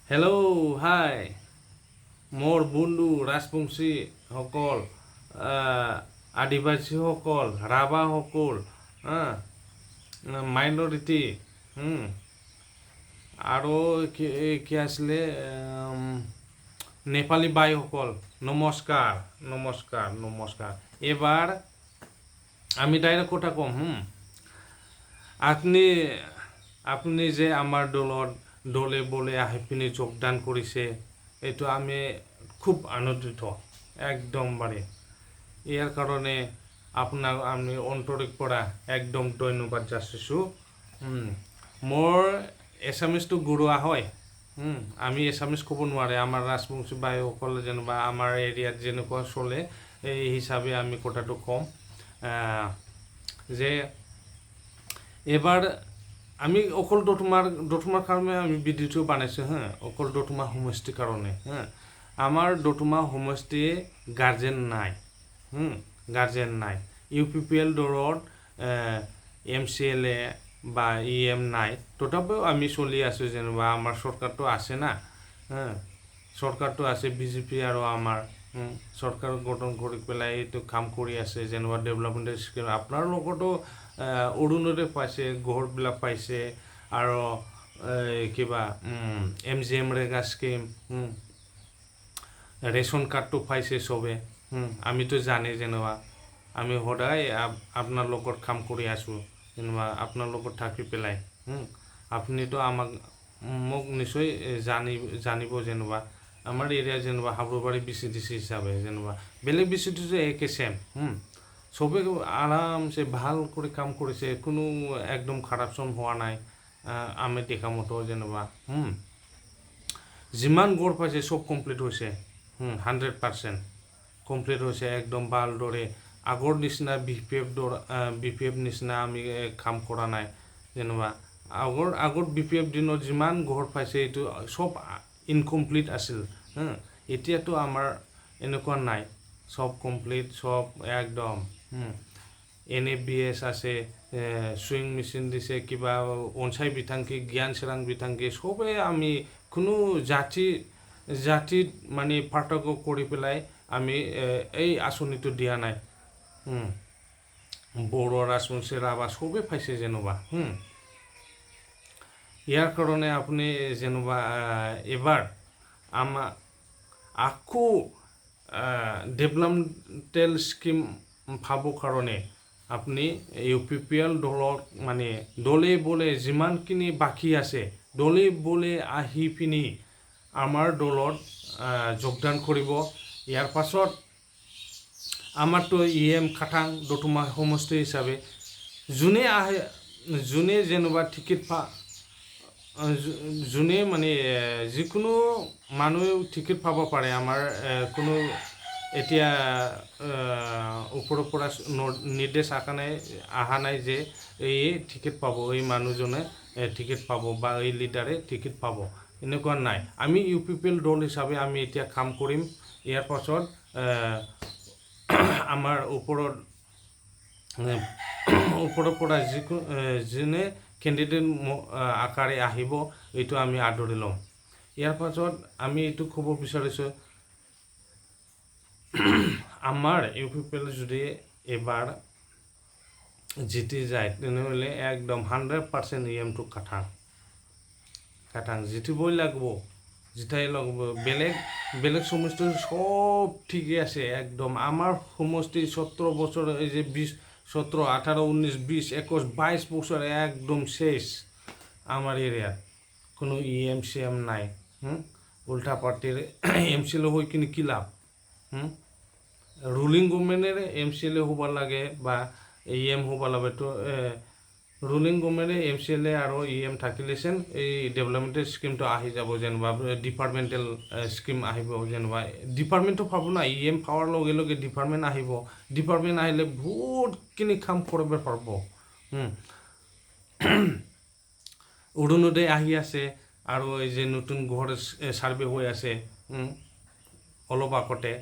Hello' হাই মোৰ বন্ধু ৰাজবংশী সকল আদিবাসীসকল ৰাভাসকল মাইনৰিটি আৰু কি আছিলে নেপালী বাইসকল নমস্কাৰ নমস্কাৰ নমস্কাৰ এবাৰ আমি ডাইৰেক্ট কথা কম আপনি আপনি যে আমাৰ দলে বলে আহি পিনি যোগদান কৰিছে এইটো আমি খুব আনন্দিত একদমবাৰে ইয়াৰ কাৰণে আপোনাক আমি অন্তৰিক পৰা একদম ধন্যবাদ যাচিছোঁ মোৰ এছামিজটো গুৰুৱা হয় আমি এছামিজ ক'ব নোৱাৰে আমাৰ ৰাজবংশী বাইসকলে যেনিবা আমাৰ এৰিয়াত যেনেকুৱা চলে এই হিচাপে আমি কথাটো ক'ম যে এবাৰ আমি অকল দতমাৰ কাৰণে আমি ভিডিঅ'টো বানাইছোঁ অকল দতমা সমষ্টিৰ কাৰণে আমাৰ দতমা সমষ্টিয়ে গাৰ্জেন নাই UPPL দলত MCLA বা EM নাই তথাপিও আমি চলি আছোঁ যেনিবা আমাৰ চৰকাৰটো আছে না চৰকাৰটো আছে BJP আৰু আমাৰ চৰকাৰ গঠন কৰি পেলাই এইটো কাম কৰি আছে যেনিবা ডেভেলপমেণ্টেল স্কিম আপোনাৰ লগতো অৰুণোদয় পাইছে ঘৰবিলাক পাইছে আৰু কিবা MGM ৰেগা স্কিম ৰেচন কাৰ্ডটো পাইছে চবে আমিতো জানে যেনিবা আমি সদায় আপোনাৰ লগত কাম কৰি আছোঁ যেনিবা আপোনাৰ লগত থাকি পেলাই আপুনিতো মোক নিশ্চয় জানিব যেনিবা আমাৰ এৰিয়া যেনিবা হাবুবাৰী BCDC হিচাপে যেনিবা বেলেগ BCDC একে চেম চবে আৰামছে ভাল কৰি কাম কৰিছে কোনো একদম কাৰাপশ্যন হোৱা নাই আমি দেখা মতো যেনিবা যিমান গড় পাইছে চব কমপ্লিট হৈছে 100% কমপ্লিট হৈছে একদম ভালদৰে আগৰ নিচিনা BPF নিচিনা আমি কাম কৰা নাই যেনিবা আগৰ BPF দিনত যিমান ঘৰ পাইছে এইটো চব ইনকমপ্লিট আছিল এতিয়াতো আমাৰ এনেকুৱা নাই সব কমপ্লিট সব একদম NABS আছে সুইং মেচিন দিছে কিবা অঞ্চাই বিথাংকি জ্ঞান চেৰাং বিথাংকি সবে আমি কোনো জাতিত মানে পাৰ্থক্য কৰি পেলাই আমি এই আঁচনিটো দিয়া নাই বড়ো ৰাজবংশী ৰাভা সবে পাইছে যেনিবা ইয়াৰ কাৰণে আপুনি যেনিবা এবাৰ আমাৰ আকৌ ডেভেলপমেণ্টেল স্কিম পাবৰ কাৰণে আপুনি UPPL দলত মানে দলে বলে যিমানখিনি বাকী আছে দলে বলে আহি পিনি আমাৰ দলত যোগদান কৰিব ইয়াৰ পাছত আমাৰতো EM খাটাং দতমা সমষ্টি হিচাপে যোনে যেনিবা টিকেট যোনে মানে যিকোনো মানুহে টিকেট পাব পাৰে আমাৰ কোনো এতিয়া ওপৰৰ পৰা নিৰ্দেশ অহা নাই যে এই টিকেট পাব এই মানুহজনে টিকেট পাব বা এই লিডাৰে টিকেট পাব এনেকুৱা নাই আমি UPPL দল হিচাপে আমি এতিয়া কাম কৰিম ইয়াৰ পাছত আমাৰ ওপৰৰ পৰা যোনে কেণ্ডিডেট আকাৰে আহিব এইটো আমি আদৰি ল'ম ইয়াৰ পাছত আমি এইটো ক'ব বিচাৰিছোঁ আমাৰ UPPL যদি এবাৰ জিতি যায় তেনেহ'লে একদম 100% EMটো কাটাং জিতিবই লাগিব জিতাই লাগিব বেলেগ সমষ্টি সব ঠিকে আছে একদম আমাৰ সমষ্টি 17 বছৰ এই যে 17 18 19 20 21 22 বছৰ একদম শেষ আমার এরিয়াত কোনো CM নাই উল্টা পার্টির MCLA হয়ে কিনে কি লাভ রুলিং গভর্নমেন্টের MCLA হব লাগে বা EM হব লাগে তো রুলিং গভর্নমেন্টে MCLA আৰু EM থাকিলেচেন এই ডেভেলপমেণ্টেল স্কিমটো আহি যাব যেনিবা ডিপাৰ্টমেণ্টেল স্কিম আহিব যেনিবা ডিপাৰ্টমেণ্টটো পাব না EM পাৱাৰ লগে লগে ডিপাৰ্টমেণ্ট আহিব ডিপাৰ্টমেণ্ট আহিলে বহুতখিনি কাম কৰিব পাৰিব অৰুণোদয় আহি আছে আৰু এই যে নতুন ঘৰ সাৰ্ভে হৈ আছে অলপ আগতে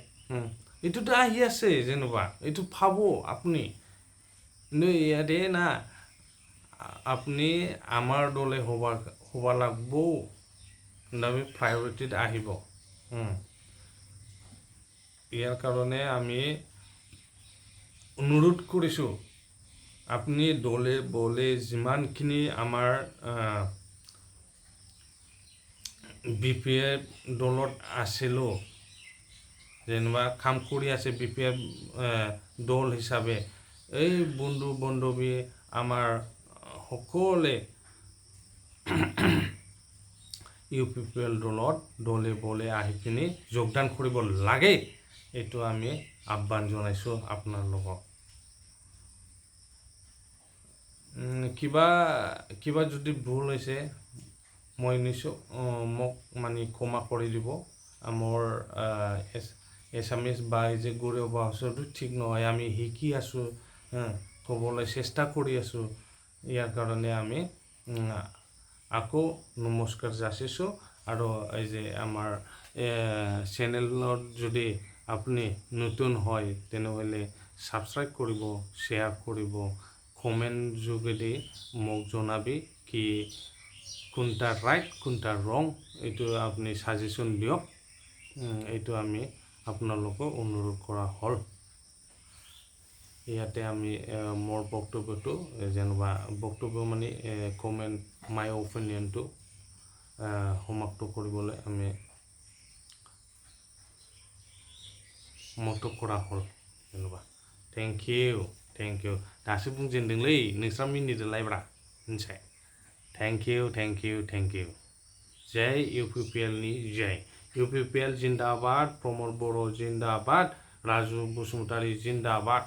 এইটোতো আহি আছে যেনিবা এইটো পাব আপুনি ইয়াতে না আপনি আমার দলে হবা লাগবো আমি প্ৰায়ৰিটিত আহিব। ইয়াৰ কাৰণে আমি অনুৰোধ কৰিছোঁ, আপুনি দলে বলে যিমানখিনি আমাৰ BPF দলত আছিলোঁ, যেনিবা কাম কৰি আছে BPF দল হিচাপে, এই বন্ধু বান্ধৱী আমাৰ সকলে UPPL দলত দলে বলে আহি কিনি যোগদান কৰিব লাগে, এইটো আমি আহ্বান জনাইছোঁ আপোনালোকক। কিবা যদি ভুল হৈছে মই নিশ্চয় মোক মানে ক্ষমা কৰি দিব। মোৰ এছামিজ বা যে গৌৰৱ ভাষাটো ঠিক নহয়, আমি শিকি আছোঁ, ক'বলৈ চেষ্টা কৰি আছোঁ। ইয়াৰ কাৰণে আমি আকৌ নমস্কাৰ যাচিছোঁ। আৰু এই যে আমাৰ চেনেলত যদি আপুনি নতুন হয় তেনেহ'লে ছাবস্ক্ৰাইব কৰিব, শ্বেয়াৰ কৰিব, কমেণ্ট যোগেদি মোক জনাবি কি কোনটা ৰাইট কোনটা ৰং, এইটো আপুনি ছাজেশ্যন দিয়ক। এইটো আমি আপোনালোকক অনুৰোধ কৰা হ'ল। ইয়াতে আমি মোৰ বক্তব্যটো যেনিবা বক্তব্য মানে কমেণ্ট মাই অপিনিয়নটো সমাপ্ত কৰিবলৈ আমি মত কৰা হ'ল जेनेबा थेंक इउ दासो बुंजेनदोंलै नोंस्रा मिनिदोलायब्रा मिथिबाय। थेंक इउ जय UPPL नि जय UPPL जिंदाबाद, प्रमोद बर' जिंदाबाद, राजु बसुमतारी जिंदाबाद।